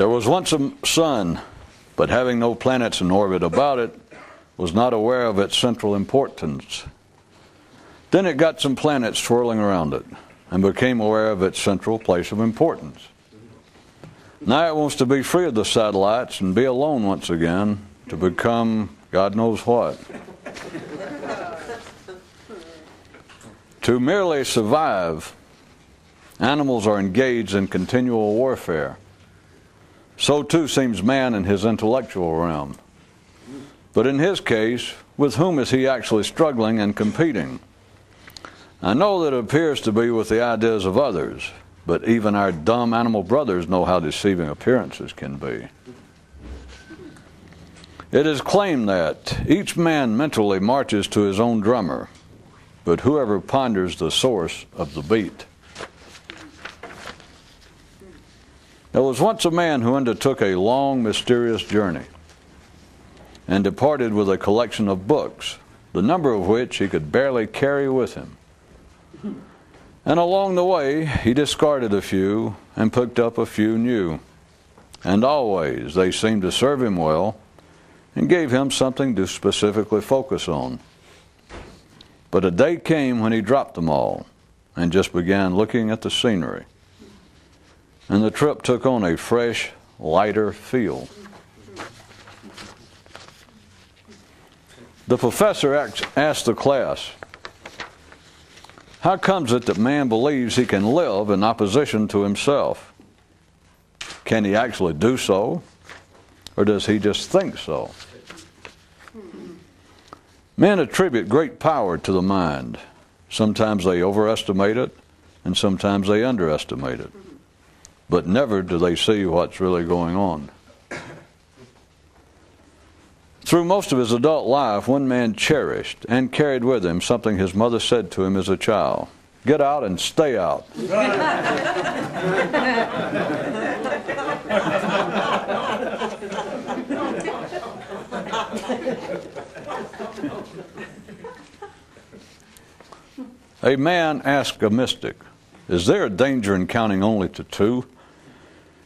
There was once a sun, but having no planets in orbit about it, was not aware of its central importance. Then it got some planets swirling around it, and became aware of its central place of importance. Now it wants to be free of the satellites and be alone once again, to become God knows what. To merely survive, animals are engaged in continual warfare. So too seems man in his intellectual realm. But in his case, with whom is he actually struggling and competing? I know that it appears to be with the ideas of others, but even our dumb animal brothers know how deceiving appearances can be. It is claimed that each man mentally marches to his own drummer, but whoever ponders the source of the beat. There was once a man who undertook a long, mysterious journey and departed with a collection of books, the number of which he could barely carry with him. And along the way, he discarded a few and picked up a few new. And always they seemed to serve him well and gave him something to specifically focus on. But a day came when he dropped them all and just began looking at the scenery. And the trip took on a fresh, lighter feel. The professor asked the class, "How comes it that man believes he can live in opposition to himself? Can he actually do so, or does he just think so?" Men attribute great power to the mind. Sometimes they overestimate it, and sometimes they underestimate it. But never do they see what's really going on. Through most of his adult life, one man cherished and carried with him something his mother said to him as a child: "Get out and stay out." A man asked a mystic, "Is there a danger in counting only to 2?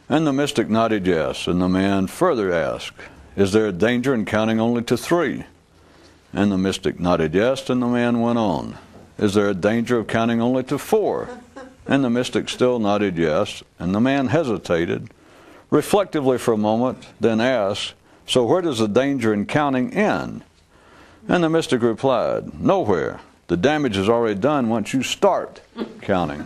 And the mystic nodded yes, and the man further asked, "Is there a danger in counting only to 3? And the mystic nodded yes, and the man went on, "Is there a danger of counting only to 4? And the mystic still nodded yes, and the man hesitated, reflectively for a moment, then asked, "So where does the danger in counting end?" And the mystic replied, "Nowhere. The damage is already done once you start counting."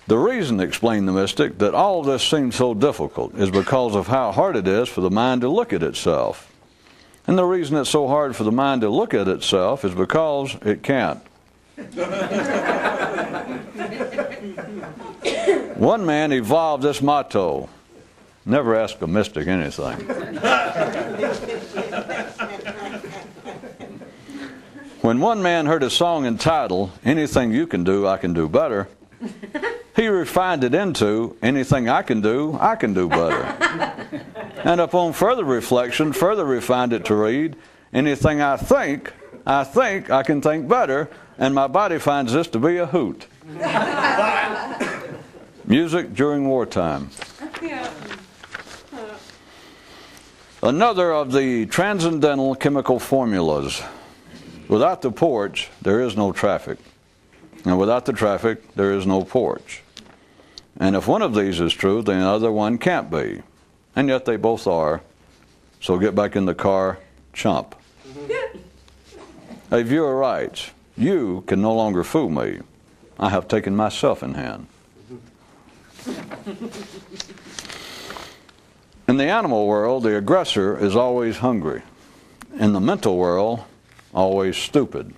The reason, explained the mystic, that all of this seems so difficult is because of how hard it is for the mind to look at itself. And the reason it's so hard for the mind to look at itself is because it can't. One man evolved this motto: never ask a mystic anything. When one man heard a song entitled, "Anything You Can Do, I Can Do Better," he refined it into, "Anything I can do better." And upon further reflection, further refined it to read, "Anything I think I can think better, and my body finds this to be a hoot." Music during wartime. Another of the transcendental chemical formulas. Without the porch, there is no traffic. And without the traffic, there is no porch. And if one of these is true, then the other one can't be. And yet they both are. So get back in the car, chump. A viewer writes, "You can no longer fool me. I have taken myself in hand." In the animal world, the aggressor is always hungry. In the mental world, always stupid.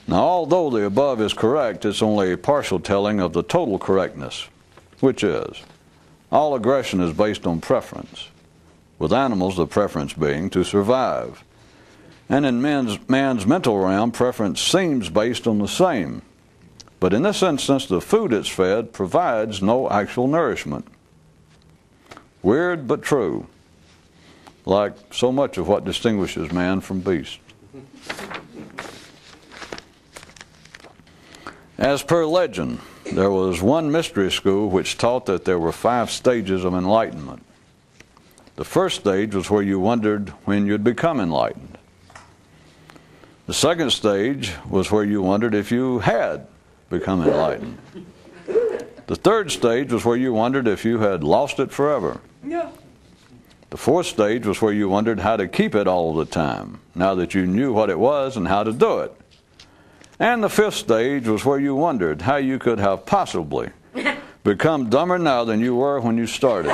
Now, although the above is correct, it's only a partial telling of the total correctness, which is, all aggression is based on preference, with animals the preference being to survive. And in man's mental realm, preference seems based on the same. But in this instance, the food it's fed provides no actual nourishment. Weird but true, like so much of what distinguishes man from beast. As per legend, there was one mystery school which taught that there were 5 stages of enlightenment. The first stage was where you wondered when you'd become enlightened. The second stage was where you wondered if you had become enlightened. The third stage was where you wondered if you had lost it forever. Yeah. The fourth stage was where you wondered how to keep it all the time, now that you knew what it was and how to do it. And the fifth stage was where you wondered how you could have possibly become dumber now than you were when you started.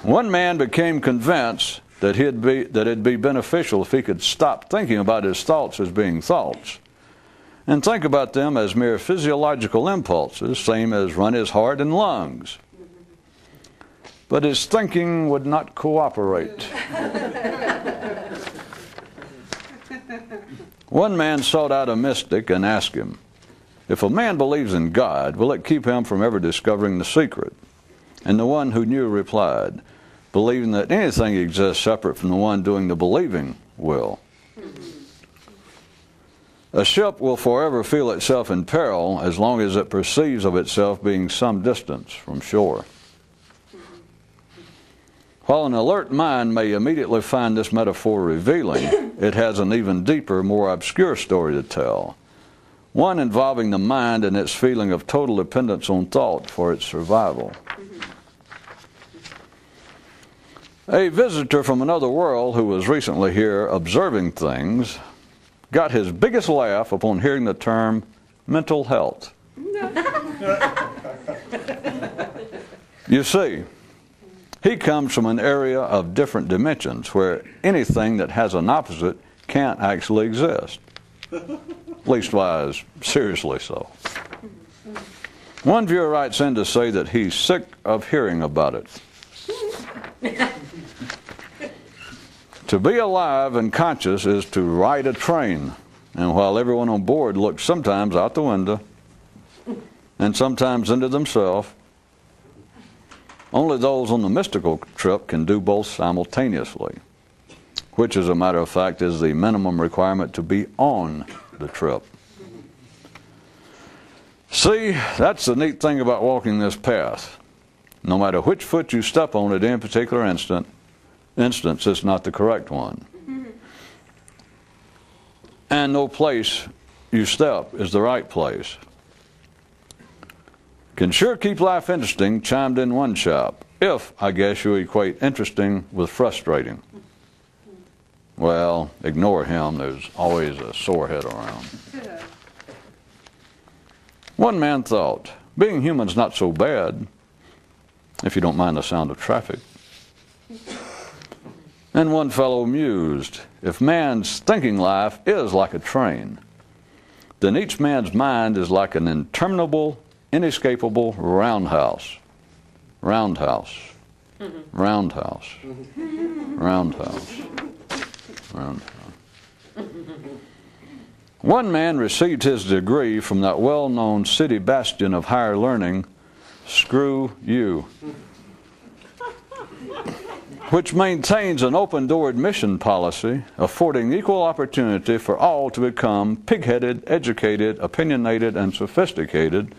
One man became convinced that it'd be beneficial if he could stop thinking about his thoughts as being thoughts and think about them as mere physiological impulses, same as run his heart and lungs. But his thinking would not cooperate. One man sought out a mystic and asked him, if a man believes in God, will it keep him from ever discovering the secret? And the one who knew replied, believing that anything exists separate from the one doing the believing will. A ship will forever feel itself in peril as long as it perceives of itself being some distance from shore. While an alert mind may immediately find this metaphor revealing, it has an even deeper, more obscure story to tell, one involving the mind and its feeling of total dependence on thought for its survival. A visitor from another world who was recently here observing things got his biggest laugh upon hearing the term mental health. You see, he comes from an area of different dimensions where anything that has an opposite can't actually exist. Leastwise, seriously so. One viewer writes in to say that he's sick of hearing about it. To be alive and conscious is to ride a train, and while everyone on board looks sometimes out the window and sometimes into themselves, only those on the mystical trip can do both simultaneously, which, as a matter of fact, is the minimum requirement to be on the trip. See, that's the neat thing about walking this path. No matter which foot you step on at any particular instance, it's not the correct one. And no place you step is the right place. Can sure keep life interesting, chimed in one chap, if, I guess, you equate interesting with frustrating. Well, ignore him. There's always a sore head around. One man thought, being human's not so bad, if you don't mind the sound of traffic. And one fellow mused, if man's thinking life is like a train, then each man's mind is like an interminable, inescapable roundhouse. Roundhouse. Roundhouse. Roundhouse. Roundhouse. One man received his degree from that well-known city bastion of higher learning, Screw You, which maintains an open-door admission policy affording equal opportunity for all to become pig-headed, educated, opinionated, and sophisticated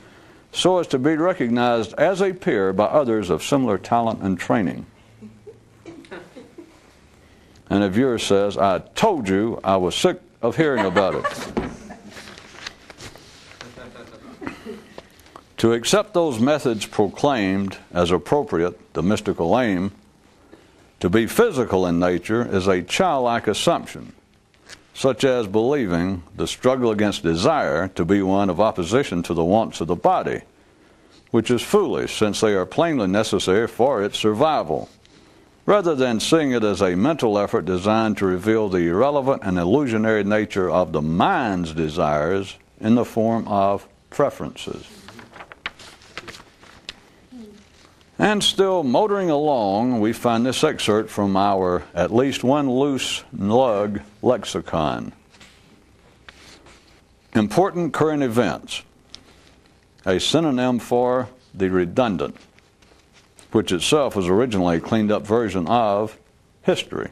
so as to be recognized as a peer by others of similar talent and training. And a viewer says, I told you I was sick of hearing about it. To accept those methods proclaimed as appropriate, the mystical aim, to be physical in nature is a childlike assumption, such as believing the struggle against desire to be one of opposition to the wants of the body, which is foolish since they are plainly necessary for its survival, rather than seeing it as a mental effort designed to reveal the irrelevant and illusionary nature of the mind's desires in the form of preferences. And still motoring along, we find this excerpt from our at least one loose lug lexicon. Important current events, a synonym for the redundant, which itself was originally a cleaned up version of history.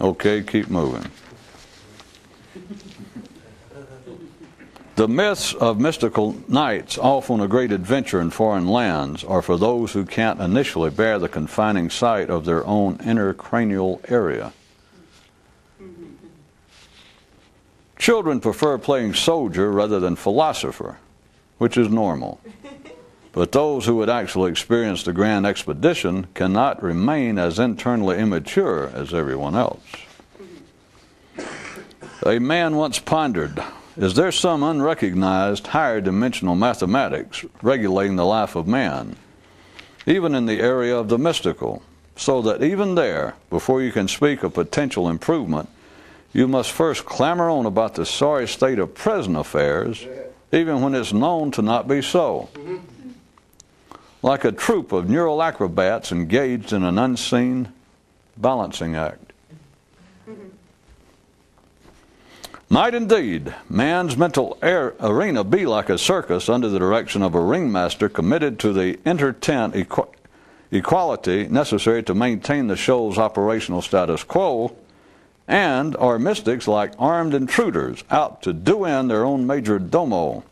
Okay, keep moving. The myths of mystical nights, often a great adventure in foreign lands, are for those who can't initially bear the confining sight of their own inner cranial area. Children prefer playing soldier rather than philosopher, which is normal. But those who would actually experience the grand expedition cannot remain as internally immature as everyone else. A man once pondered, is there some unrecognized higher dimensional mathematics regulating the life of man, even in the area of the mystical, so that even there, before you can speak of potential improvement, you must first clamor on about the sorry state of present affairs, even when it's known to not be so. Like a troupe of neural acrobats engaged in an unseen balancing act. Might indeed man's mental arena be like a circus under the direction of a ringmaster committed to the inter-tent equality necessary to maintain the show's operational status quo, and are mystics like armed intruders out to do in their own major domo?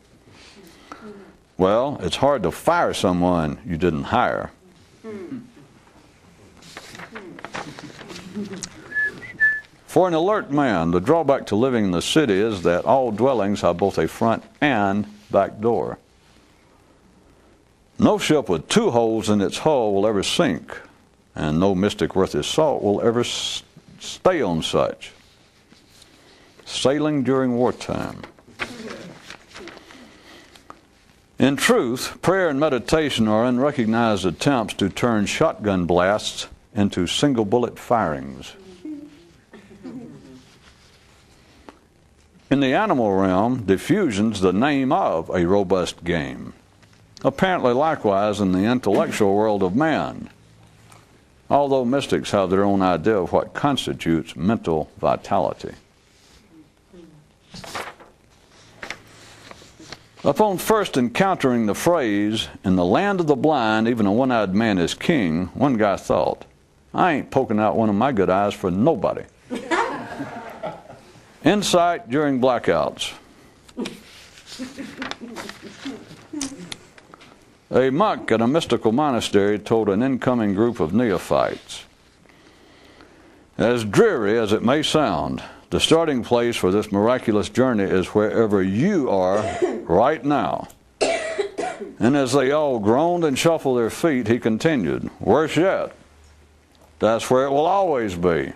Well, it's hard to fire someone you didn't hire. For an alert man, the drawback to living in the city is that all dwellings have both a front and back door. No ship with two holes in its hull will ever sink, and no mystic worth his salt will ever stay on such. Sailing during wartime. In truth, prayer and meditation are unrecognized attempts to turn shotgun blasts into single bullet firings. In the animal realm, diffusion's the name of a robust game. Apparently likewise in the intellectual world of man, although mystics have their own idea of what constitutes mental vitality. Upon first encountering the phrase, "In the land of the blind, even a one-eyed man is king," one guy thought, "I ain't poking out one of my good eyes for nobody." Insight during blackouts. A monk at a mystical monastery told an incoming group of neophytes, "As dreary as it may sound, the starting place for this miraculous journey is wherever you are right now." And as they all groaned and shuffled their feet, he continued, "Worse yet, that's where it will always be."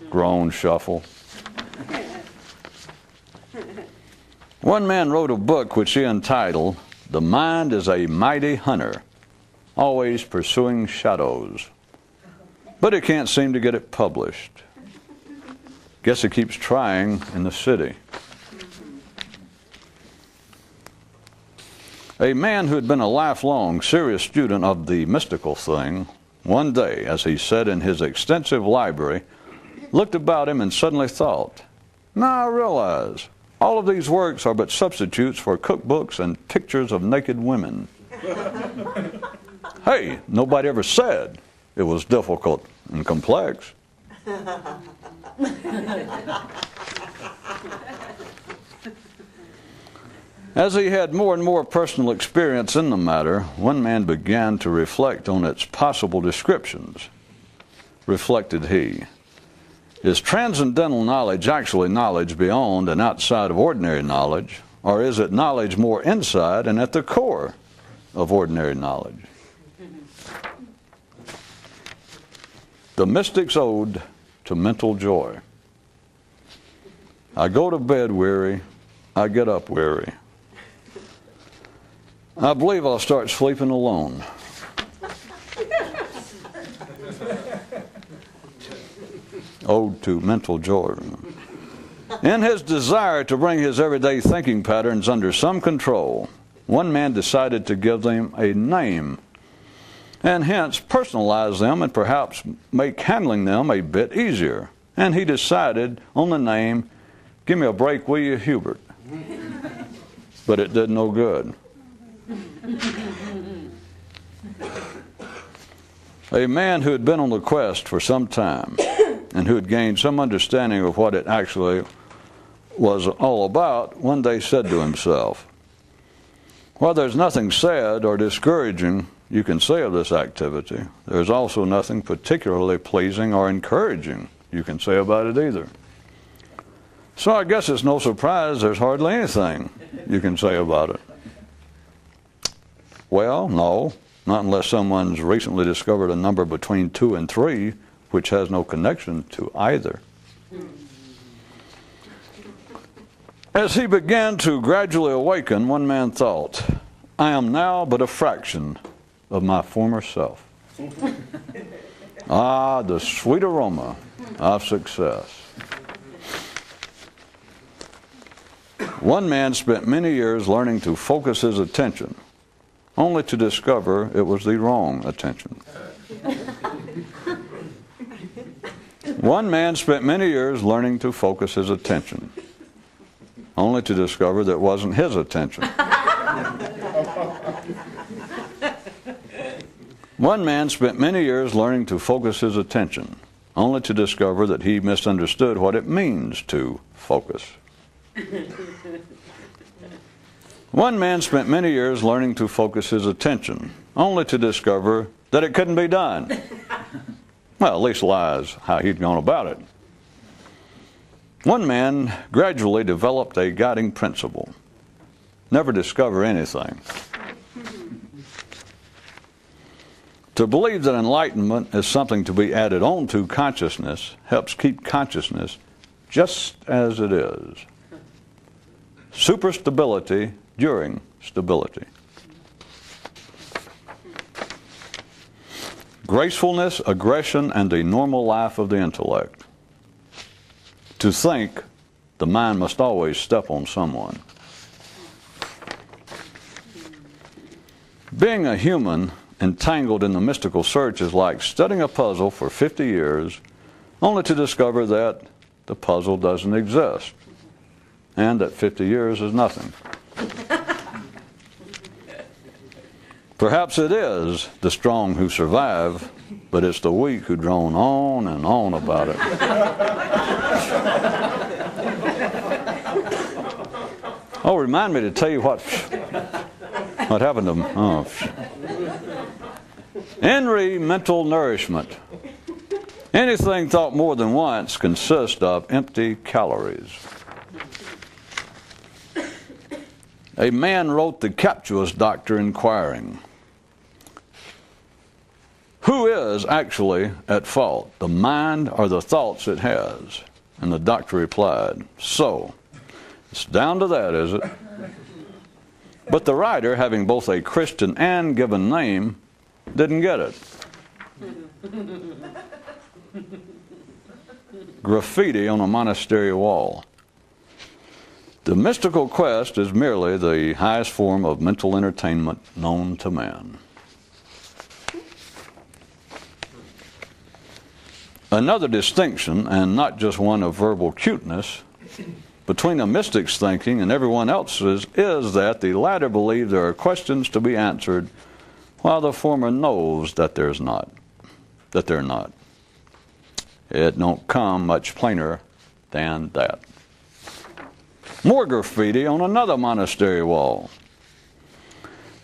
Groan, shuffle. One man wrote a book which he entitled, "The Mind is a Mighty Hunter, Always Pursuing Shadows." But he can't seem to get it published. Guess he keeps trying in the city. A man who had been a lifelong serious student of the mystical thing, one day, as he sat in his extensive library, looked about him and suddenly thought, "Now I realize, all of these works are but substitutes for cookbooks and pictures of naked women." Hey, nobody ever said it was difficult and complex. As he had more and more personal experience in the matter, one man began to reflect on its possible descriptions. Reflected he, "Is transcendental knowledge actually knowledge beyond and outside of ordinary knowledge, or is it knowledge more inside and at the core of ordinary knowledge?" The Mystic's Ode to Mental Joy. I go to bed weary, I get up weary. I believe I'll start sleeping alone. Ode to Mental Joy. In his desire to bring his everyday thinking patterns under some control, one man decided to give them a name, and hence personalize them and perhaps make handling them a bit easier. And he decided on the name, "Give me a break, will you, Hubert?" But it did no good. A man who had been on the quest for some time and who had gained some understanding of what it actually was all about, one day said to himself, "While there's nothing sad or discouraging you can say of this activity, there's also nothing particularly pleasing or encouraging you can say about it either. So I guess it's no surprise there's hardly anything you can say about it." Well, no, not unless someone's recently discovered a number between 2 and 3 which has no connection to either. As he began to gradually awaken, one man thought, "I am now but a fraction of my former self." Ah, the sweet aroma of success. One man spent many years learning to focus his attention, only to discover it was the wrong attention. One man spent many years learning to focus his attention, only to discover that it wasn't his attention. One man spent many years learning to focus his attention, only to discover that he misunderstood what it means to focus. One man spent many years learning to focus his attention, only to discover that it couldn't be done. Well, at least lies how he'd gone about it. One man gradually developed a guiding principle: never discover anything. To believe that enlightenment is something to be added on to consciousness helps keep consciousness just as it is. Superstability during stability. Gracefulness, aggression, and the normal life of the intellect. To think, the mind must always step on someone. Being a human entangled in the mystical search is like studying a puzzle for 50 years, only to discover that the puzzle doesn't exist, and that 50 years is nothing. Perhaps it is the strong who survive, but it's the weak who drone on and on about it. Oh, remind me to tell you what happened to them. Oh. Enry mental nourishment. Anything thought more than once consists of empty calories. A man wrote the captious doctor inquiring, "Who is actually at fault, the mind or the thoughts it has?" And the doctor replied, "So, it's down to that, is it?" But the writer, having both a Christian and given name, didn't get it. Graffiti on a monastery wall. The mystical quest is merely the highest form of mental entertainment known to man. Another distinction, and not just one of verbal cuteness, between a mystic's thinking and everyone else's is that the latter believe there are questions to be answered, while the former knows that they're not. It don't come much plainer than that. More graffiti on another monastery wall.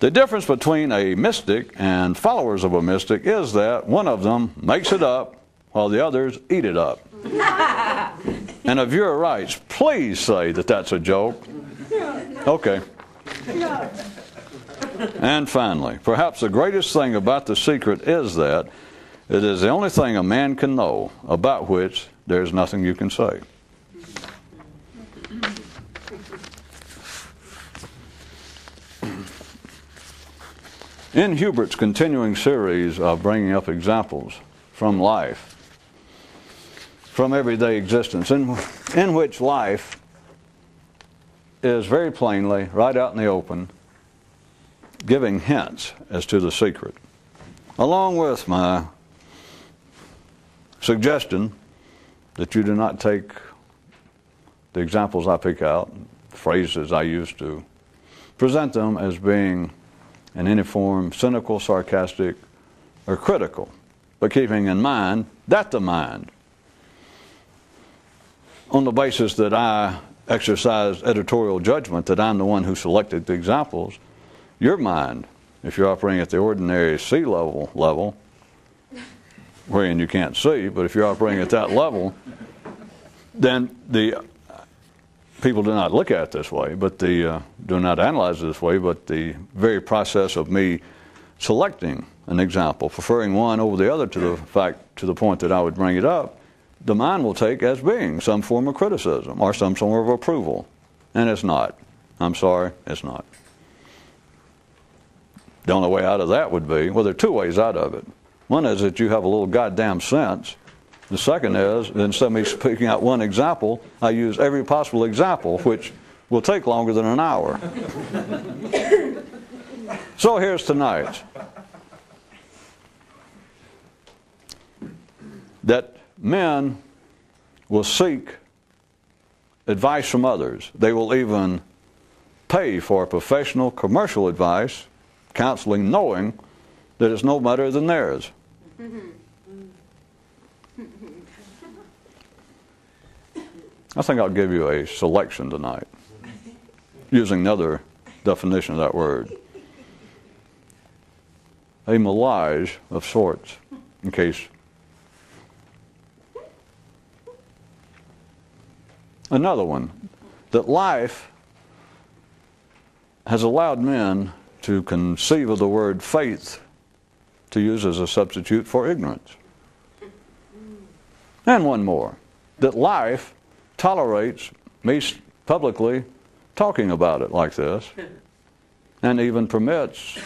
The difference between a mystic and followers of a mystic is that one of them makes it up while the others eat it up. And if viewer writes, "Please say that that's a joke." Okay. And finally, perhaps the greatest thing about the secret is that it is the only thing a man can know about which there's nothing you can say. In Hubert's continuing series of bringing up examples from life, from everyday existence, in which life is very plainly, right out in the open, giving hints as to the secret, along with my suggestion that you do not take the examples I pick out, phrases I used to, present them as being in any form cynical, sarcastic, or critical, but keeping in mind that the mind, on the basis that I exercise editorial judgment that I'm the one who selected the examples. Your mind, if you're operating at the ordinary sea level, wherein you can't see, but if you're operating at that level, then the people do not look at it this way, but do not analyze it this way, but the very process of me selecting an example, preferring one over the other to the point that I would bring it up, the mind will take as being some form of criticism or some form of approval. And it's not. I'm sorry, it's not. The only way out of that would be, well, there are two ways out of it. One is that you have a little goddamn sense. The second is, instead of me picking out one example, I use every possible example, which will take longer than an hour. So here's tonight's. That men will seek advice from others. They will even pay for professional commercial advice, counseling, knowing that it's no better than theirs. I think I'll give you a selection tonight, using another definition of that word. A melange of sorts, in case. Another one, that life has allowed men to conceive of the word faith to use as a substitute for ignorance. And one more, that life tolerates me publicly talking about it like this, and even permits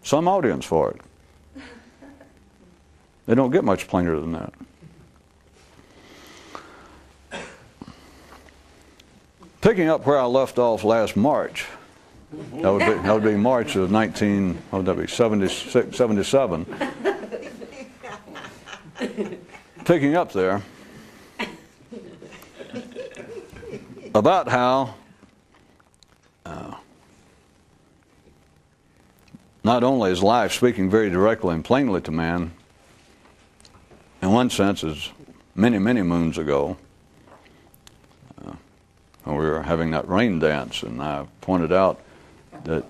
some audience for it. They don't get much plainer than that. Picking up where I left off last March, that would be March of 77. Picking up there about how not only is life speaking very directly and plainly to man, in one sense, as many, many moons ago, when we were having that rain dance, and I pointed out that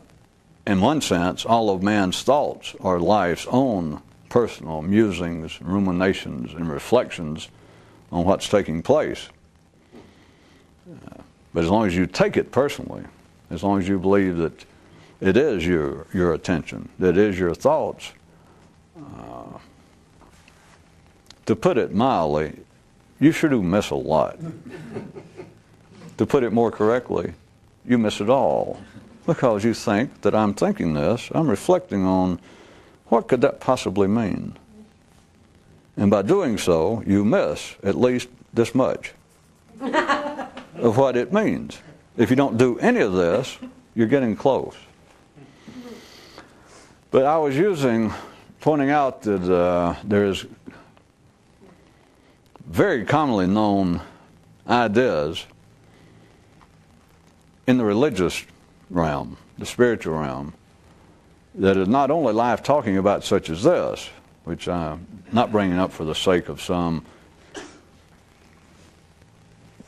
in one sense, all of man's thoughts are life's own personal musings, ruminations, and reflections on what's taking place. But as long as you take it personally, as long as you believe that it is your attention, that it is your thoughts, to put it mildly, you sure do miss a lot. To put it more correctly, you miss it all. Because you think that I'm thinking this, I'm reflecting on what could that possibly mean. And by doing so, you miss at least this much of what it means. If you don't do any of this, you're getting close. But I was pointing out that there's very commonly known ideas in the religious realm, the spiritual realm, that is not only life talking about such as this, which I'm not bringing up for the sake of some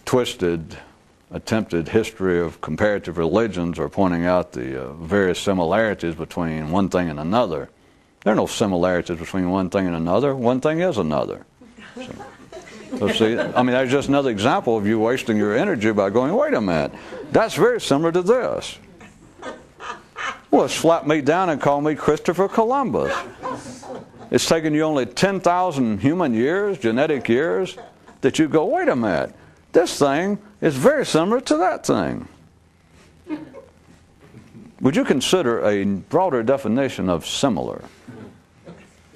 twisted, attempted history of comparative religions or pointing out the various similarities between one thing and another. There are no similarities between one thing and another. One thing is another. So see, I mean, that's just another example of you wasting your energy by going, wait a minute, that's very similar to this. Well, slap me down and call me Christopher Columbus. It's taken you only 10,000 human years, genetic years, that you go, wait a minute, this thing is very similar to that thing. Would you consider a broader definition of similar?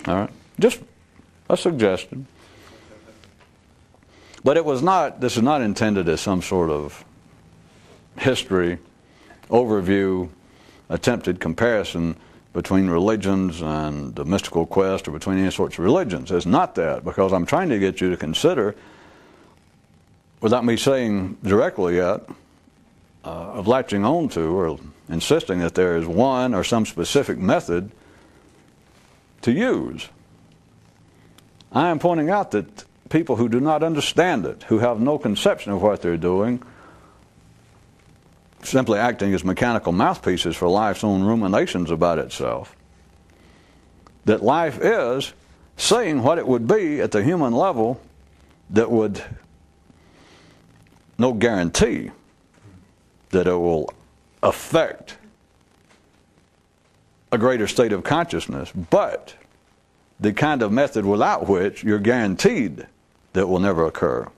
All right, just a suggestion. But this is not intended as some sort of history, overview, attempted comparison between religions and the mystical quest, or between any sorts of religions. It's not that, because I'm trying to get you to consider, without me saying directly yet, of latching on to or insisting that there is one or some specific method to use. I am pointing out that people who do not understand it, who have no conception of what they're doing, simply acting as mechanical mouthpieces for life's own ruminations about itself. That life is saying what it would be at the human level that would no guarantee that it will affect a greater state of consciousness, but the kind of method without which you're guaranteed that will never occur,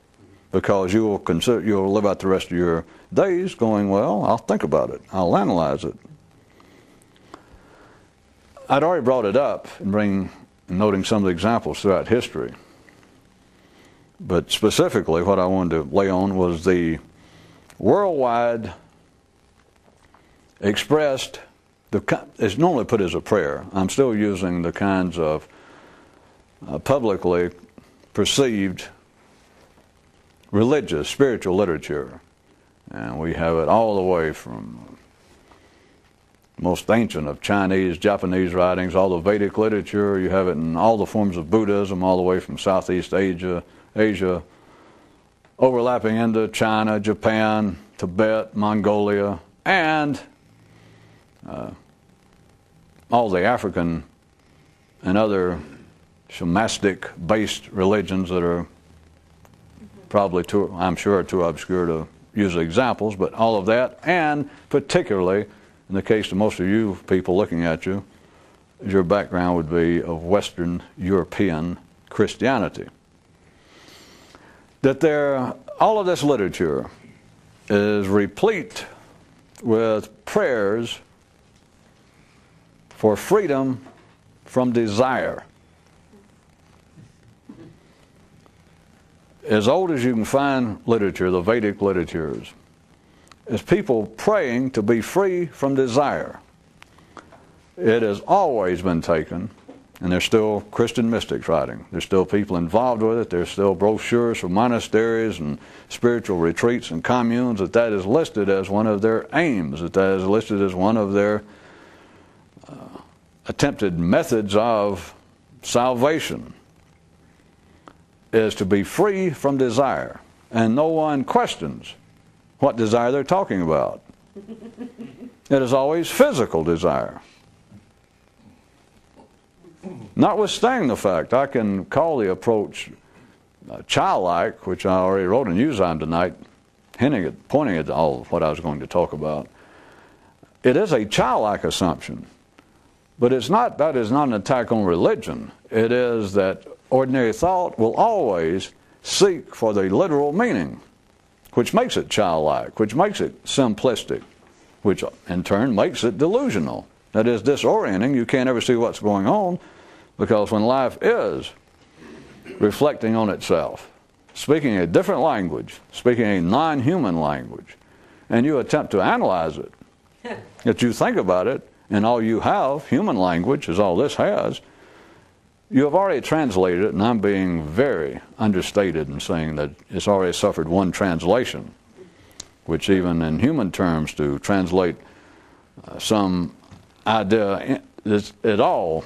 because you'll live out the rest of your days going, well, I'll think about it, I'll analyze it. I'd already brought it up in noting some of the examples throughout history, but specifically what I wanted to lay on was the worldwide expressed, it's normally put as a prayer. I'm still using the kinds of publicly perceived religious, spiritual literature. And we have it all the way from most ancient of Chinese, Japanese writings, all the Vedic literature. You have it in all the forms of Buddhism, all the way from Southeast Asia, overlapping into China, Japan, Tibet, Mongolia, and all the African and other Shamanistic-based religions that are probably I'm sure too obscure to use examples, but all of that, and particularly in the case of most of you people looking at you, your background would be of Western European Christianity. That all of this literature is replete with prayers for freedom from desire. As old as you can find literature, the Vedic literatures, is people praying to be free from desire. It has always been taken, and there's still Christian mystics writing. There's still people involved with it. There's still brochures from monasteries and spiritual retreats and communes that is listed as one of their aims, that is listed as one of their attempted methods of salvation, is to be free from desire. And no one questions what desire they're talking about. It is always physical desire. Notwithstanding the fact, I can call the approach childlike, which I already wrote in Uzyme tonight, pointing at all of what I was going to talk about. It is a childlike assumption, but that is not an attack on religion. It is that ordinary thought will always seek for the literal meaning, which makes it childlike, which makes it simplistic, which in turn makes it delusional. That is disorienting. You can't ever see what's going on, because when life is reflecting on itself, speaking a different language, speaking a non-human language, and you attempt to analyze it, that you think about it, and all you have, human language, is all this has, you have already translated it, and I'm being very understated in saying that it's already suffered one translation, which even in human terms, to translate some idea is at all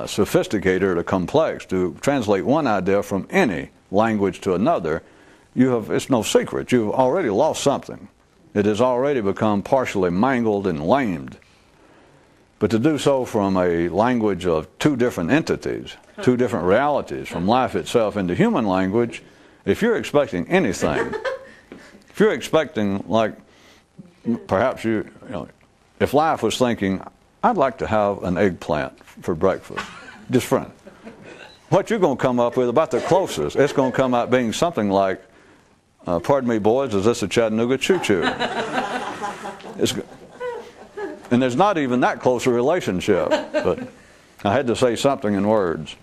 sophisticated or complex. To translate one idea from any language to another, it's no secret. You've already lost something. It has already become partially mangled and lamed. But to do so from a language of two different entities, two different realities, from life itself into human language, if you're expecting anything, if you're expecting, like, perhaps if life was thinking, I'd like to have an eggplant for breakfast, just friend, what you're going to come up with, about the closest, it's going to come out being something like, pardon me, boys, is this a Chattanooga choo-choo? And there's not even that close a relationship, but I had to say something in words.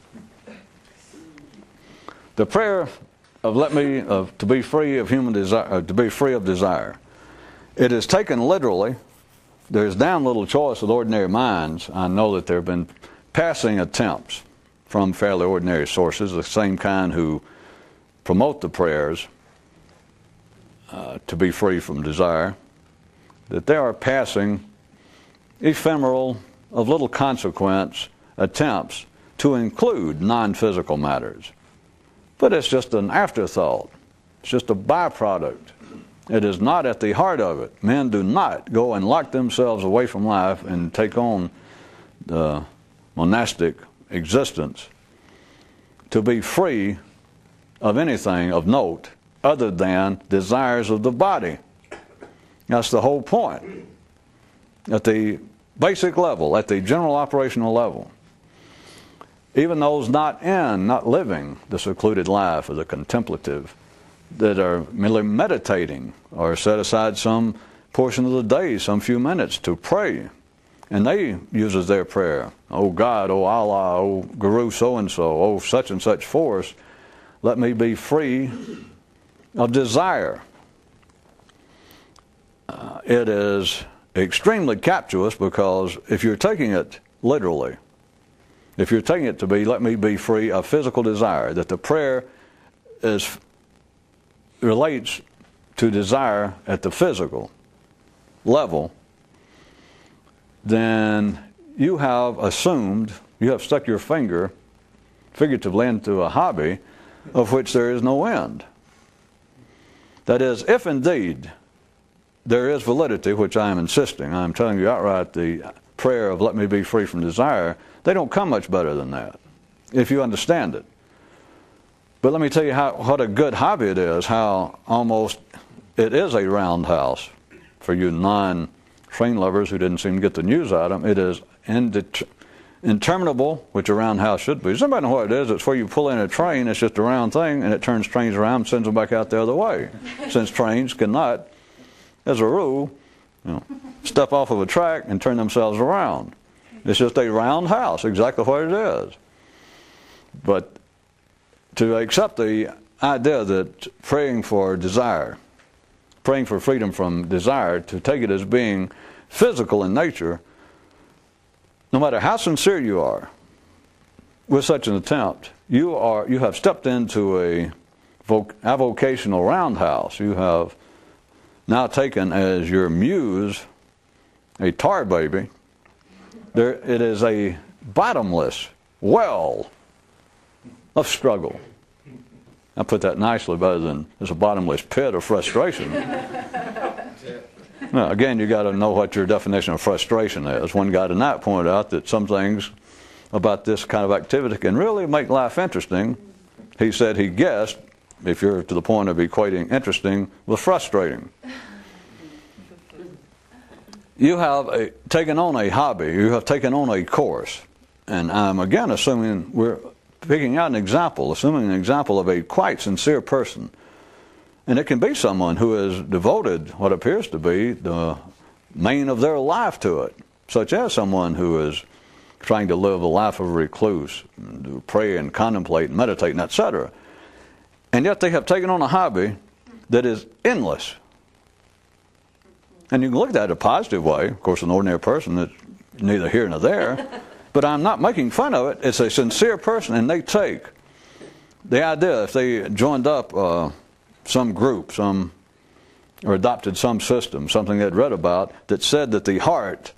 The prayer of to be free of human desire, to be free of desire, it is taken literally. There's damn little choice with ordinary minds. I know that there have been passing attempts from fairly ordinary sources, the same kind who promote the prayers to be free from desire, that there are passing ephemeral, of little consequence attempts to include non-physical matters. But it's just an afterthought. It's just a byproduct It is not at the heart of it. Men do not go and lock themselves away from life and take on the monastic existence to be free of anything of note other than desires of the body. That's the whole point. At the basic level, at the general operational level, even those not living the secluded life of the contemplative, that are merely meditating or set aside some portion of the day, some few minutes to pray, and they use as their prayer, "Oh God, oh Allah, oh Guru so-and-so, oh such and such force, let me be free of desire." It is extremely captious, because if you're taking it literally, if you're taking it to be, "Let me be free of physical desire," that the prayer relates to desire at the physical level, then you have stuck your finger figuratively into a hobby of which there is no end. That is, if indeed there is validity, which I am insisting, I am telling you outright, the prayer of "Let me be free from desire," they don't come much better than that, if you understand it. But let me tell you what a good hobby it is, how almost it is a roundhouse. For you non-train lovers who didn't seem to get the news out of them, it is interminable, which a roundhouse should be. Does anybody know what it is? It's where you pull in a train, it's just a round thing, and it turns trains around and sends them back out the other way. Since trains cannot, as a rule, step off of a track and turn themselves around. It's just a roundhouse, exactly what it is. But to accept the idea that praying for desire, praying for freedom from desire, to take it as being physical in nature, no matter how sincere you are with such an attempt, you have stepped into a avocational roundhouse. You have now taken as your muse a tar baby. It is a bottomless well of struggle. I put that nicely, better than it's a bottomless pit of frustration. Now, again, you got to know what your definition of frustration is. One guy tonight pointed out that some things about this kind of activity can really make life interesting. He said he guessed, if you're to the point of equating interesting with frustrating. You have taken on a hobby, you have taken on a course, and I'm again assuming we're picking out an example, assuming an example of a quite sincere person. And it can be someone who has devoted what appears to be the main of their life to it, such as someone who is trying to live a life of a recluse, to pray and contemplate and meditate and etc. And yet they have taken on a hobby that is endless. And you can look at that in a positive way. Of course, an ordinary person that's neither here nor there. But I'm not making fun of it. It's a sincere person, and they take the idea, if they joined up some group, or adopted some system, something they'd read about, that said that the heart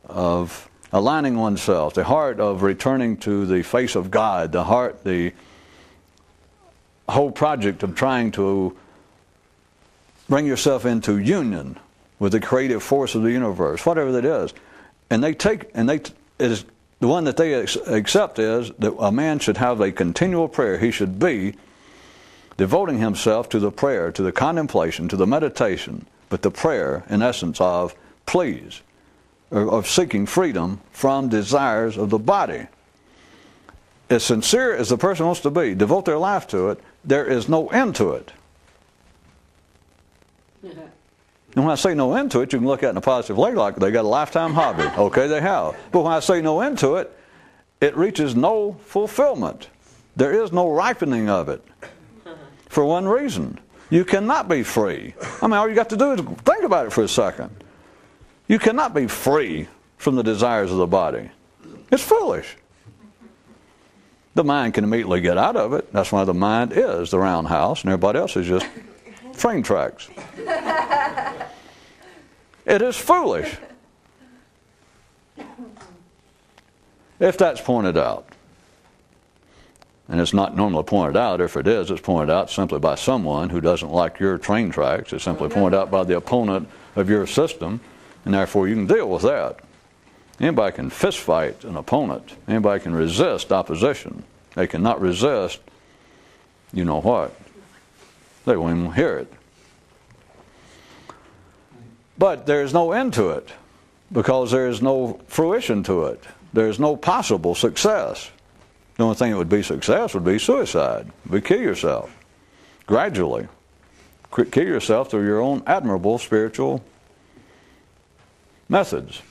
of aligning oneself, the heart of returning to the face of God, the whole project of trying to bring yourself into union with the creative force of the universe, whatever that is, it is the one that they accept is that a man should have a continual prayer. He should be devoting himself to the prayer, to the contemplation, to the meditation, but the prayer, in essence, of please, or of seeking freedom from desires of the body. As sincere as the person wants to be, devote their life to it, there is no end to it. And when I say no end to it, you can look at it in a positive way, like they got a lifetime hobby. Okay, they have. But when I say no end to it, it reaches no fulfillment. There is no ripening of it. For one reason, you cannot be free. I mean, all you got to do is think about it for a second. You cannot be free from the desires of the body. It's foolish. The mind can immediately get out of it. That's why the mind is the roundhouse, and everybody else is just train tracks. It is foolish if that's pointed out. and it's not normally pointed out. If it is, it's pointed out simply by someone who doesn't like your train tracks. It's simply pointed out by the opponent of your system, and therefore you can deal with that. Anybody can fist fight an opponent. Anybody can resist opposition. They cannot resist, you know what? They won't even hear it. But there's no end to it, because there is no fruition to it. There's no possible success. The only thing that would be success would be suicide. Would kill yourself gradually. Kill yourself through your own admirable spiritual methods.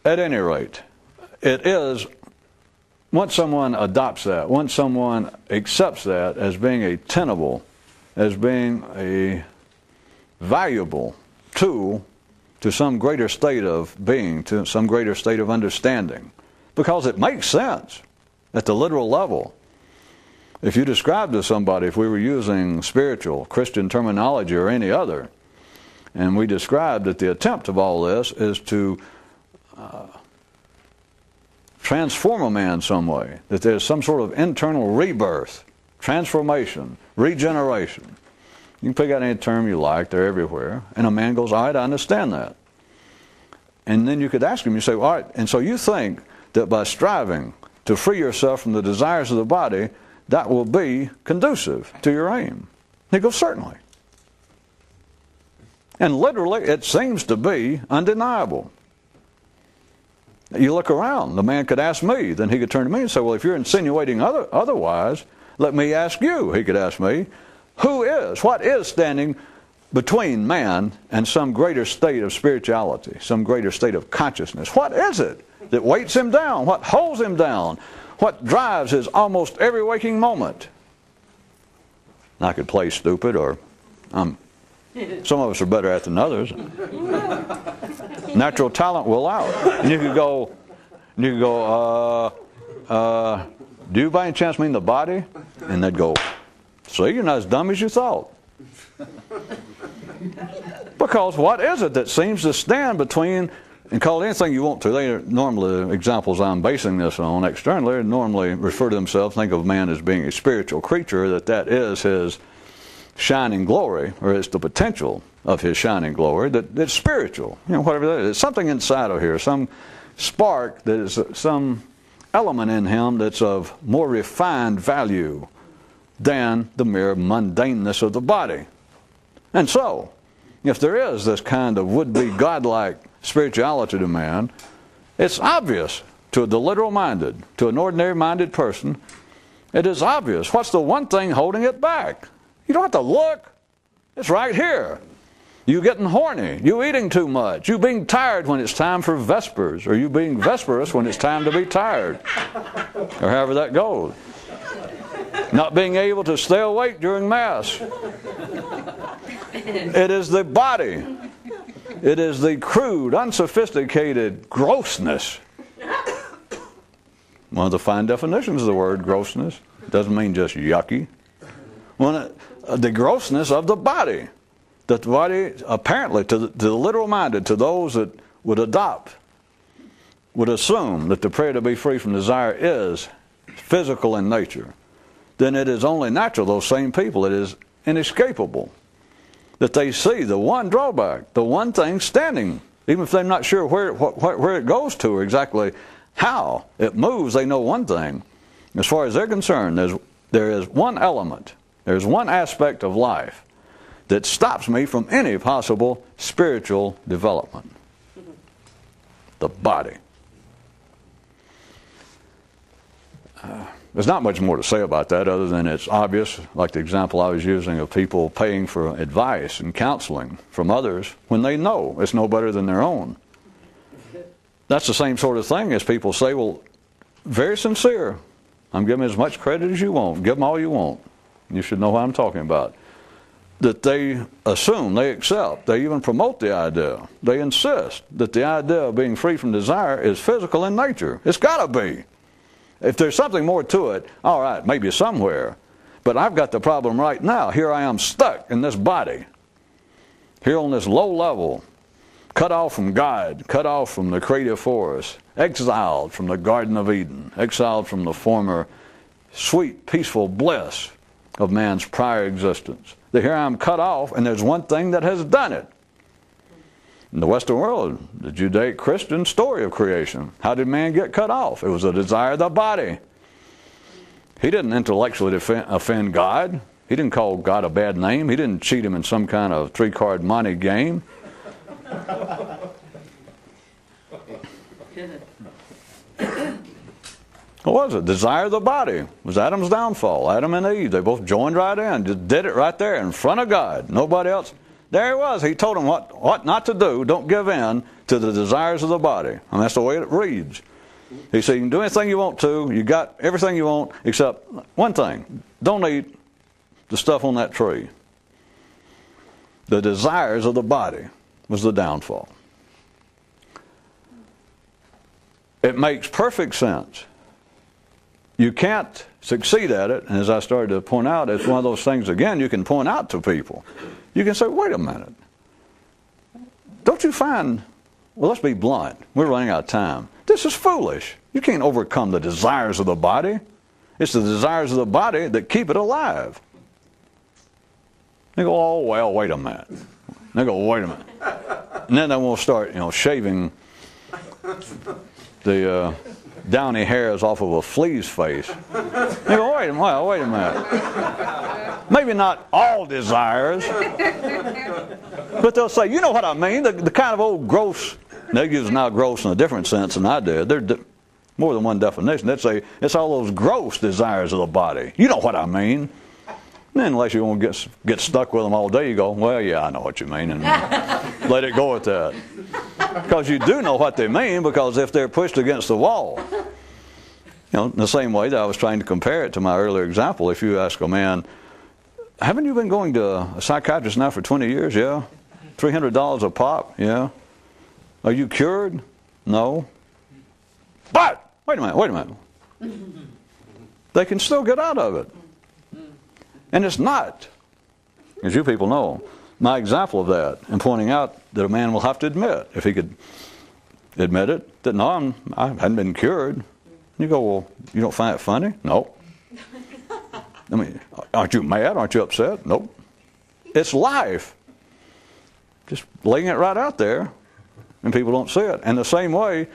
At any rate, it is, once someone adopts that, once someone accepts that as being a tenable, as being a valuable tool to some greater state of being, to some greater state of understanding, because it makes sense at the literal level. If you describe to somebody, if we were using spiritual Christian terminology or any other, and we described that the attempt of all this is to transform a man some way, that there's some sort of internal rebirth, transformation, regeneration. You can pick out any term you like, they're everywhere. And a man goes, all right, I understand that. And then you could ask him, you say, all right, and so you think that by striving to free yourself from the desires of the body, that will be conducive to your aim? He goes, certainly. And literally, it seems to be undeniable. You look around, the man could ask me, then he could turn to me and say, well, if you're insinuating otherwise, let me ask you. He could ask me, what is standing between man and some greater state of spirituality, some greater state of consciousness? What is it that weights him down? What holds him down? What drives his almost every waking moment? I could play stupid, or some of us are better at it than others. Natural talent will allow it. And you could go, do you by any chance mean the body? And they'd go, see, you're not as dumb as you thought. Because what is it that seems to stand between, and call it anything you want to, they are normally the examples I'm basing this on externally, they normally refer to themselves, think of man as being a spiritual creature, that is his shining glory, or it's the potential of his shining glory, that it's spiritual, whatever that is. It's something inside of here, some spark, that is some element in him that's of more refined value than the mere mundaneness of the body. And so, if there is this kind of would-be godlike spirituality to man, it's obvious to the literal-minded, to an ordinary-minded person, it is obvious. What's the one thing holding it back? You don't have to look. It's right here. You getting horny. You eating too much. You being tired when it's time for vespers. Or you being vesperous when it's time to be tired. Or however that goes. Not being able to stay awake during Mass. It is the body. It is the crude, unsophisticated grossness. One of the fine definitions of the word grossness. It doesn't mean just yucky. The grossness of the body. That the body, apparently, to the literal-minded, to those that would adopt, would assume that the prayer to be free from desire is physical in nature, then it is only natural, those same people, it is inescapable, that they see the one drawback, the one thing standing, even if they're not sure where it goes to or exactly how it moves, they know one thing. As far as they're concerned, there is one element, there's one aspect of life that stops me from any possible spiritual development. The body. There's not much more to say about that other than it's obvious, like the example I was using of people paying for advice and counseling from others when they know it's no better than their own. That's the same sort of thing as people say, well, very sincere. I'm giving as much credit as you want. Give them all you want. You should know what I'm talking about. That they assume, they accept, they even promote the idea. They insist that the idea of being free from desire is physical in nature. It's got to be. If there's something more to it, all right, maybe somewhere. But I've got the problem right now. Here I am stuck in this body. Here on this low level, cut off from God, cut off from the creative force, exiled from the Garden of Eden, exiled from the former sweet, peaceful bliss of man's prior existence. That here I am cut off, and there's one thing that has done it. In the Western world, the Judaic-Christian story of creation, how did man get cut off? It was a desire of the body. He didn't intellectually offend God. He didn't call God a bad name. He didn't cheat him in some kind of three-card monte game. What was it? Desire of the body. It was Adam's downfall. Adam and Eve, they both joined right in. Just did it right there in front of God. Nobody else. There he was. He told them what not to do. Don't give in to the desires of the body. And that's the way it reads. He said, you can do anything you want to. You got everything you want except one thing. Don't eat the stuff on that tree. The desires of the body was the downfall. It makes perfect sense. You can't succeed at it, and as I started to point out, it's one of those things, again, you can point out to people. You can say, wait a minute. Don't you find, well, let's be blunt. We're running out of time. This is foolish. You can't overcome the desires of the body. It's the desires of the body that keep it alive. They go, oh, well, wait a minute. They go, wait a minute. And then they will start, shaving the downy hairs off of a flea's face. They go, wait a minute. Maybe not all desires, but they'll say, you know what I mean, the kind of old gross, they use now gross in a different sense than I did. There's more than one definition. They'd say, it's all those gross desires of the body. You know what I mean. And then unless you want to get stuck with them all day, you go, well, yeah, I know what you mean, and let it go at that. Because you do know what they mean, because if they're pushed against the wall, in the same way that I was trying to compare it to my earlier example, if you ask a man, haven't you been going to a psychiatrist now for 20 years? Yeah. $300 a pop? Yeah. Are you cured? No. But, wait a minute. They can still get out of it. And it's not, as you people know, my example of that, and pointing out that a man will have to admit, if he could admit it, that no, I hadn't been cured. And you go, well, you don't find it funny? No. I mean, aren't you mad? Aren't you upset? Nope. It's life. Just laying it right out there, and people don't see it. And the same way,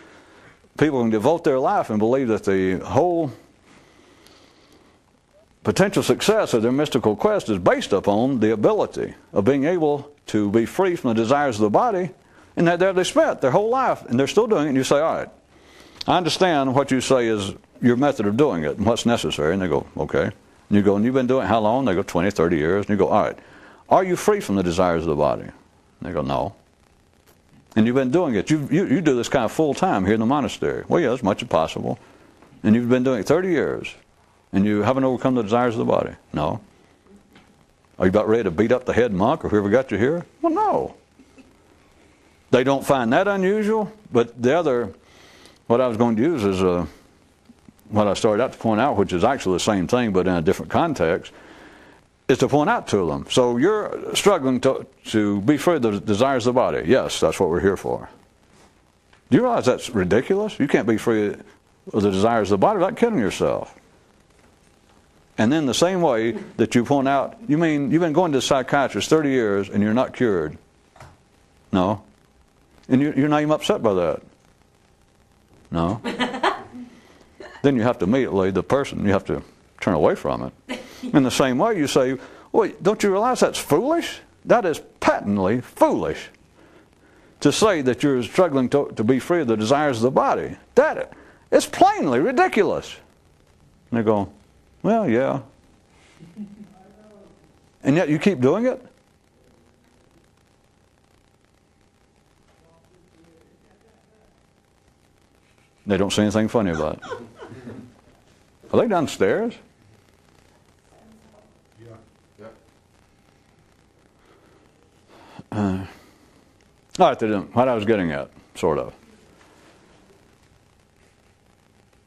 people can devote their life and believe that the whole potential success of their mystical quest is based upon the ability of being able to be free from the desires of the body, and that there they spent their whole life, and they're still doing it, and you say, all right, I understand what you say is your method of doing it and what's necessary, and they go, okay. And you go, and you've been doing it how long? They go, 20, 30 years. And you go, all right, are you free from the desires of the body? And they go, no. And you've been doing it. You do this kind of full time here in the monastery. Well, yeah, as much as possible. And you've been doing it 30 years. And you haven't overcome the desires of the body? No. Are you about ready to beat up the head monk or whoever got you here? Well, no. They don't find that unusual. But the other, what I was going to use is what I started out to point out, which is actually the same thing but in a different context, is to point out to them. So you're struggling to be free of the desires of the body. Yes, that's what we're here for. Do you realize that's ridiculous? You can't be free of the desires of the body without killing yourself. And then the same way that you point out, you mean you've been going to a psychiatrist 30 years and you're not cured? No. And you're not even upset by that? No. Then you have to immediately, the person, you have to turn away from it. In the same way you say, well, don't you realize that's foolish? That is patently foolish to say that you're struggling to be free of the desires of the body. It's plainly ridiculous. And they go, well, yeah. And yet you keep doing it? They don't say anything funny about it. Are they downstairs? All right, what I was getting at, sort of.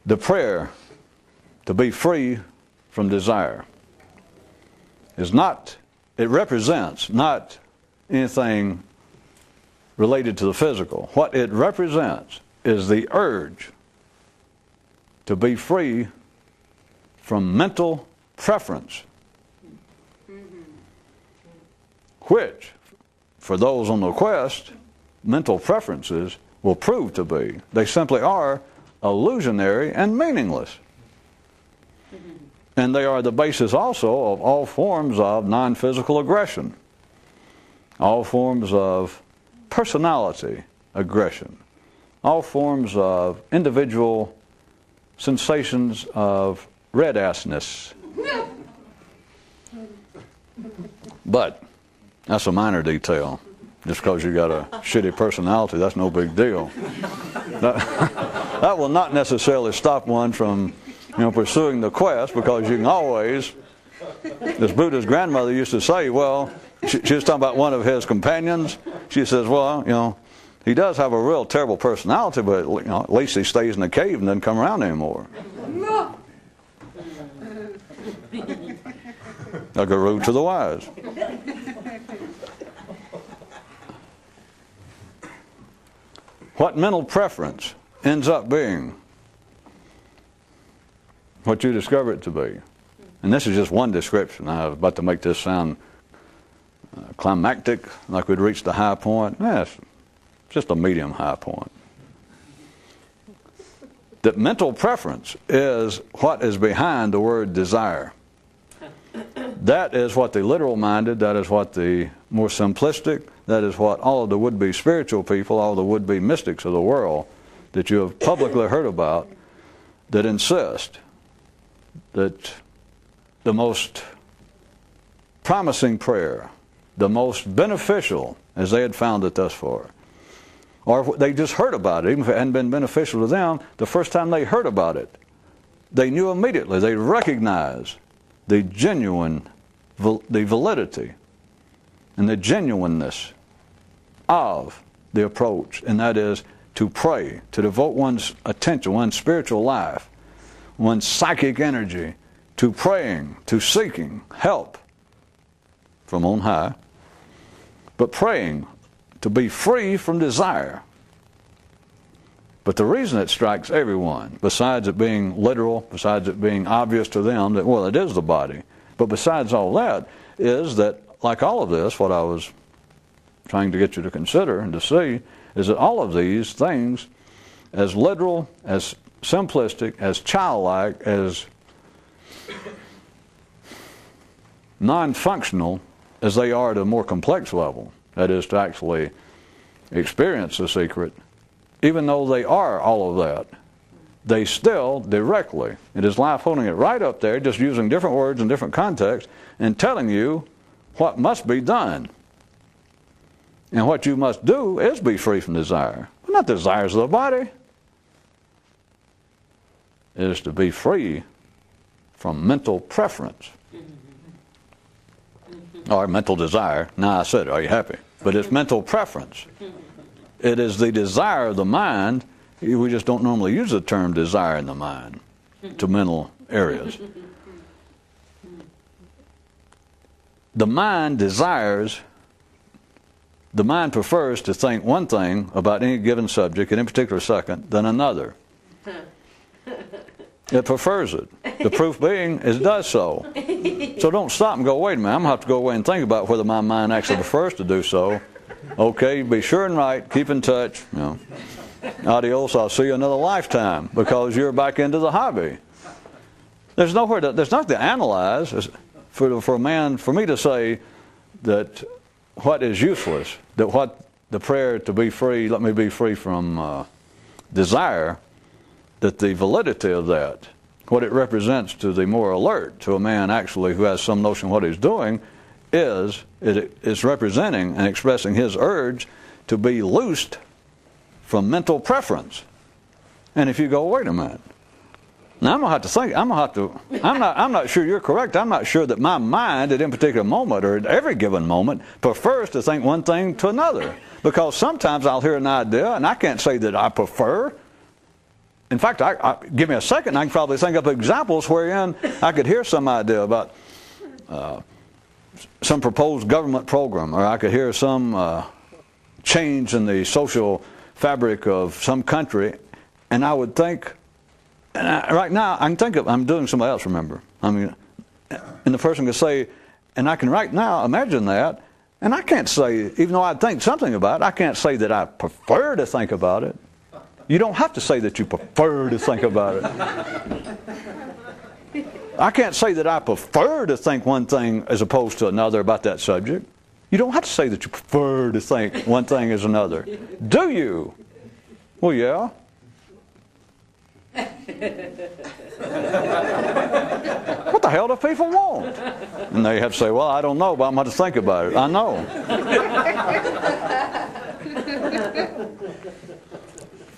The prayer to be free from desire is not, it represents not anything related to the physical. What it represents is the urge to be free from mental preference, which, for those on the quest, mental preferences will prove to be. They simply are illusionary and meaningless. And they are the basis also of all forms of non-physical aggression, all forms of personality aggression, all forms of individual sensations of red-assness. But that's a minor detail. Just because you got a shitty personality, that's no big deal. That will not necessarily stop one from, pursuing the quest, because you can always, as Buddha's grandmother used to say, well, she was talking about one of his companions. She says, well, he does have a real terrible personality, but at least he stays in the cave and doesn't come around anymore. Like a rude to the wise. What mental preference ends up being what you discover it to be. And this is just one description. I was about to make this sound climactic, like we'd reached the high point. It's just a medium high point. That mental preference is what is behind the word desire. That is what the literal-minded, that is what the more simplistic, that is what all of the would-be spiritual people, all the would-be mystics of the world that you have publicly heard about, that insist that the most promising prayer, the most beneficial, as they had found it thus far, or they just heard about it, even if it hadn't been beneficial to them, the first time they heard about it, they knew immediately, they recognized the the validity and the genuineness of the approach, and that is to pray, to devote one's attention, one's spiritual life, one's psychic energy to praying, to seeking help from on high, but praying to be free from desire. But the reason it strikes everyone, besides it being literal, besides it being obvious to them that, well, it is the body, but besides all that, is that, like all of this, what I was trying to get you to consider and to see, is that all of these things, as literal, as simplistic, as childlike, as non-functional as they are at a more complex level, that is to actually experience the secret, even though they are all of that, they still directly, it is life holding it right up there, just using different words in different contexts, and telling you what must be done. And what you must do is be free from desire. But not the desires of the body. It is to be free from mental preference. Or mental desire. Now I said it, are you happy? But it's mental preference. It is the desire of the mind. We just don't normally use the term desire in the mind to mental areas. The mind desires, the mind prefers to think one thing about any given subject at any particular second than another. It prefers it. The proof being is it does so. So don't stop and go, wait a minute, I'm going to have to go away and think about whether my mind actually prefers to do so. Okay, be sure and right, keep in touch. Adios, I'll see you another lifetime, because you're back into the hobby. There's nothing to analyze for me to say that what is useless, that what the prayer to be free, let me be free from desire, that the validity of that, what it represents to the more alert, to a man actually who has some notion of what he's doing, is it is representing and expressing his urge to be loosed from mental preference. And if you go, wait a minute, now I'm gonna have to think. I'm not sure you're correct. I'm not sure that my mind at any particular moment or at every given moment prefers to think one thing to another. Because sometimes I'll hear an idea and I can't say that I prefer. In fact, give me a second, I can probably think of examples wherein I could hear some idea about some proposed government program, or I could hear some change in the social fabric of some country, and I would think, right now, I can think of, I'm doing somebody else, remember. I mean, and the person could say, and I can right now imagine that, and I can't say, even though I think something about it, I can't say that I prefer to think about it. You don't have to say that you prefer to think about it. I can't say that I prefer to think one thing as opposed to another about that subject. You don't have to say that you prefer to think one thing as another. Do you? Well, yeah. What the hell do people want? And they have to say, well, I don't know, but I'm going to think about it. I know.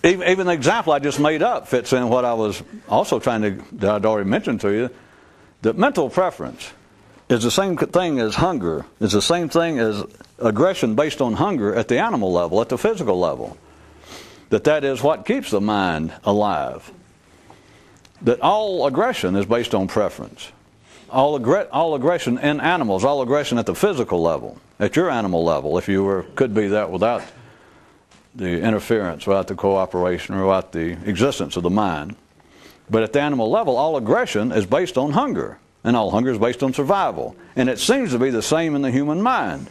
Even the example I just made up fits in what I was also trying to, that I'd already mentioned to you, that mental preference is the same thing as hunger, is the same thing as aggression based on hunger at the animal level, at the physical level. That is what keeps the mind alive. That all aggression is based on preference. All aggression in animals, all aggression at the physical level, at your animal level, if you could be that without the interference, without the cooperation, or without the existence of the mind. But at the animal level, all aggression is based on hunger, and all hunger is based on survival. And it seems to be the same in the human mind.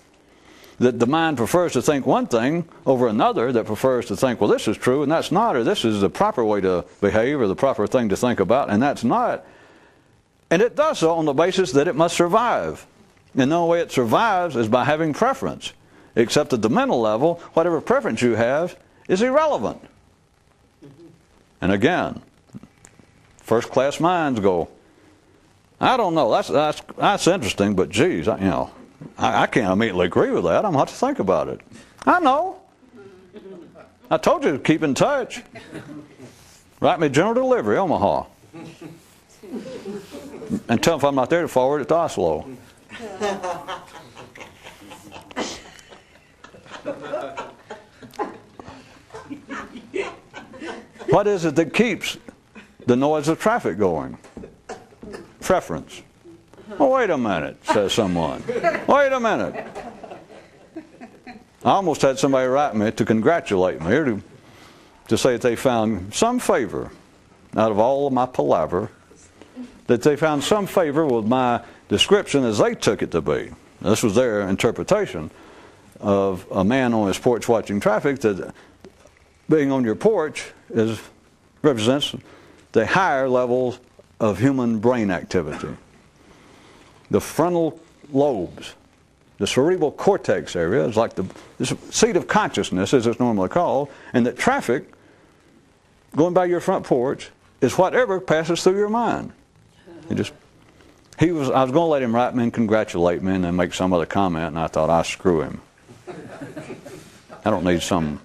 That the mind prefers to think one thing over another, that prefers to think, well, this is true and that's not, or this is the proper way to behave or the proper thing to think about, and that's not. And it does so on the basis that it must survive. And the only way it survives is by having preference. Except at the mental level, whatever preference you have is irrelevant. And again, first-class minds go, I don't know, that's interesting, but geez, I can't immediately agree with that. I'm going to have to think about it. I know. I told you to keep in touch. Write me general delivery, Omaha. And tell them if I'm not there to forward it to Oslo. What is it that keeps the noise of traffic going? Preference. Oh, wait a minute, says someone. Wait a minute. I almost had somebody write me to congratulate me, or to say that they found some favor out of all of my palaver, that they found some favor with my description as they took it to be. This was their interpretation of a man on his porch watching traffic, that being on your porch represents the higher levels of human brain activity. The frontal lobes, the cerebral cortex area is like the seat of consciousnness, as it's normally called, and that traffic going by your front porch is whatever passes through your mind. I was going to let him write me and congratulate me and then make some other comment, and I thought, screw him. I don't need some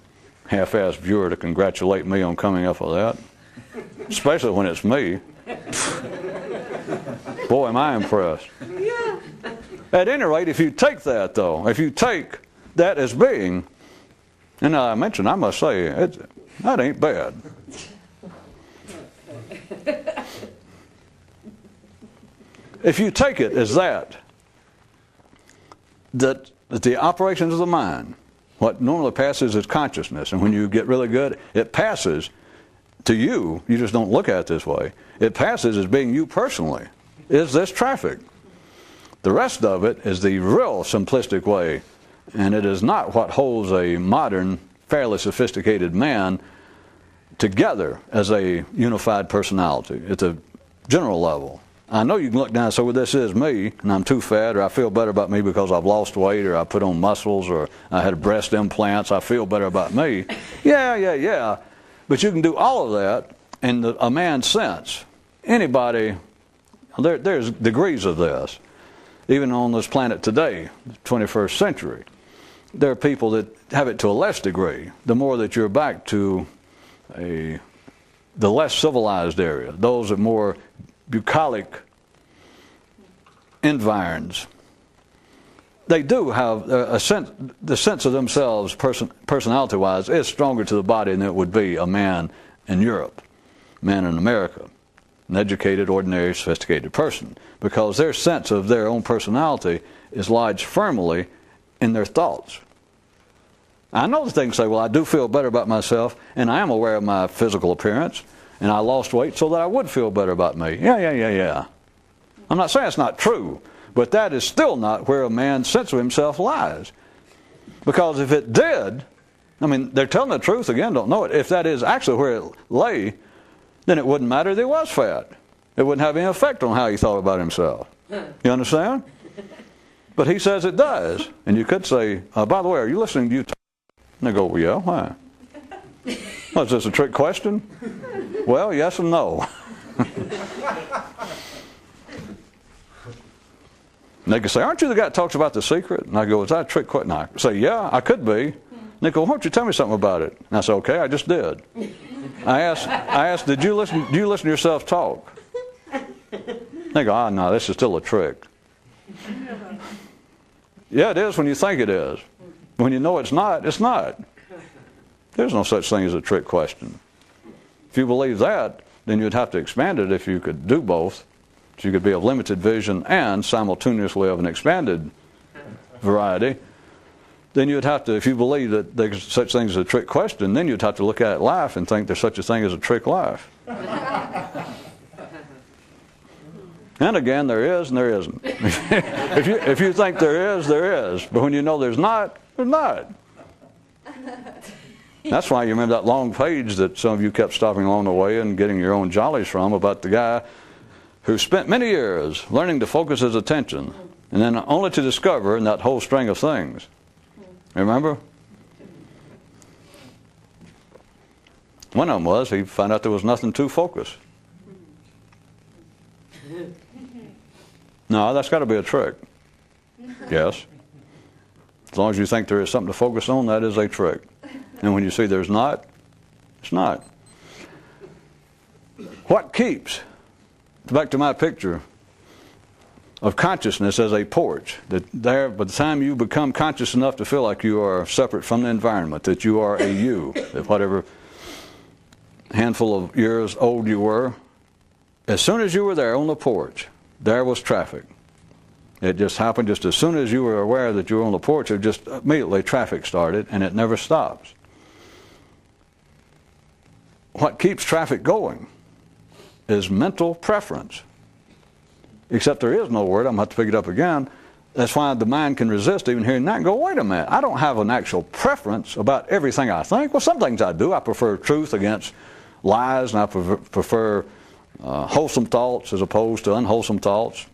half-assed viewer to congratulate me on coming up with that, especially when it's me. Boy, am I impressed. Yeah. At any rate, if you take that, though, if you take that as being, and I mentioned, I must say, that ain't bad. If you take it as that the operations of the mind, what normally passes as consciousness, and when you get really good, it passes to you just don't look at it this way, it passes as being you personally, is this traffic. The rest of it is the real simplistic way, and it is not what holds a modern, fairly sophisticated man together as a unified personality at the general level. I know you can look down and say, well, this is me, and I'm too fat, or I feel better about me because I've lost weight, or I put on muscles, or I had breast implants, I feel better about me. Yeah. But you can do all of that in a man's sense. Anybody, there's degrees of this. Even on this planet today, the 21st century, there are people that have it to a less degree. The more that you're back to the less civilized area, those are more bucolic environs, they do have a sense, the sense of themselves personality-wise is stronger to the body than it would be a man in Europe, a man in America, an educated, ordinary, sophisticated person, because their sense of their own personality is lodged firmly in their thoughts. I know that they can say, well, I do feel better about myself, and I am aware of my physical appearance, and I lost weight so that I would feel better about me. Yeah. I'm not saying it's not true, but that is still not where a man's sense of himself lies. Because if it did, I mean, they're telling the truth, again, don't know it. If that is actually where it lay, then it wouldn't matter that he was fat. It wouldn't have any effect on how he thought about himself. You understand? But he says it does. And you could say, by the way, are you listening to you talk? And they go, well, yeah, why? Well, is this a trick question? Well, yes and no. And they can say, aren't you the guy that talks about the secret? And I go, is that a trick question? And I say, yeah, I could be. And they go, why don't you tell me something about it? And I say, okay, I just did. I asked, do you listen to yourself talk? They go, no, this is still a trick. Yeah, it is when you think it is. When you know it's not, it's not. There's no such thing as a trick question. If you believe that, then you'd have to expand it if you could do both. So you could be of limited vision and simultaneously of an expanded variety. Then you'd have to, if you believe that there's such thing as a trick question, then you'd have to look at life and think there's such a thing as a trick life. And again, there is and there isn't. If you think there is, there is. But when you know there's not, there's not. That's why you remember that long page that some of you kept stopping along the way and getting your own jollies from about the guy who spent many years learning to focus his attention and then only to discover in that whole string of things. Remember? One of them was he found out there was nothing to focus. No, that's got to be a trick. Yes. As long as you think there is something to focus on, that is a trick. And when you see there's not, it's not. What keeps, back to my picture of consciousness as a porch, that there, by the time you become conscious enough to feel like you are separate from the environment, that you are a you, that whatever handful of years old you were, as soon as you were there on the porch, there was traffic. It just happened just as soon as you were aware that you were on the porch, it just immediately traffic started, and it never stops. What keeps traffic going is mental preference. Except there is no word, I'm going to have to pick it up again. That's why the mind can resist even hearing that and go, wait a minute, I don't have an actual preference about everything I think. Well, some things I do. I prefer truth against lies, and I prefer wholesome thoughts as opposed to unwholesome thoughts.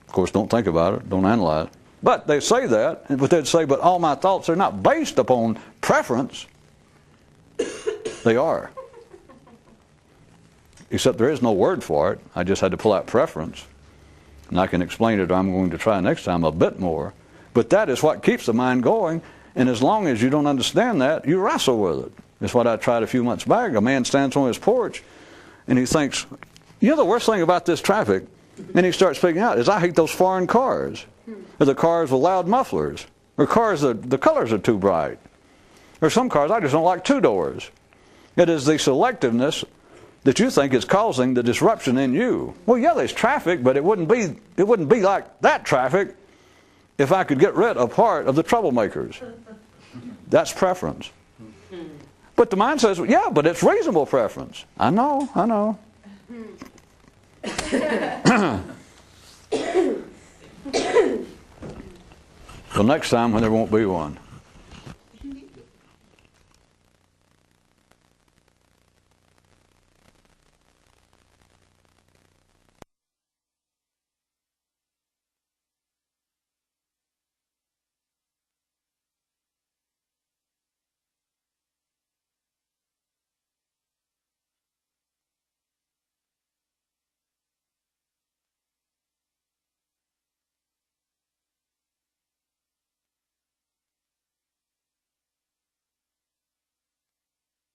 Of course, don't think about it, don't analyze. But they say that, but they'd say, but all my thoughts are not based upon preference. They are. Except there is no word for it. I just had to pull out preference. And I can explain it, or I'm going to try next time a bit more. But that is what keeps the mind going. And as long as you don't understand that, you wrestle with it. That's what I tried a few months back. A man stands on his porch, and he thinks, you know the worst thing about this traffic? And he starts speaking out, is I hate those foreign cars. Or the cars with loud mufflers. Or cars that the colors are too bright. Or some cars I just don't like two doors. It is the selectiveness that you think is causing the disruption in you. Well, yeah, there's traffic, but it wouldn't be like that traffic if I could get rid of part of the troublemakers. That's preference. But the mind says, well, yeah, but it's reasonable preference. I know. Well, next time when there won't be one.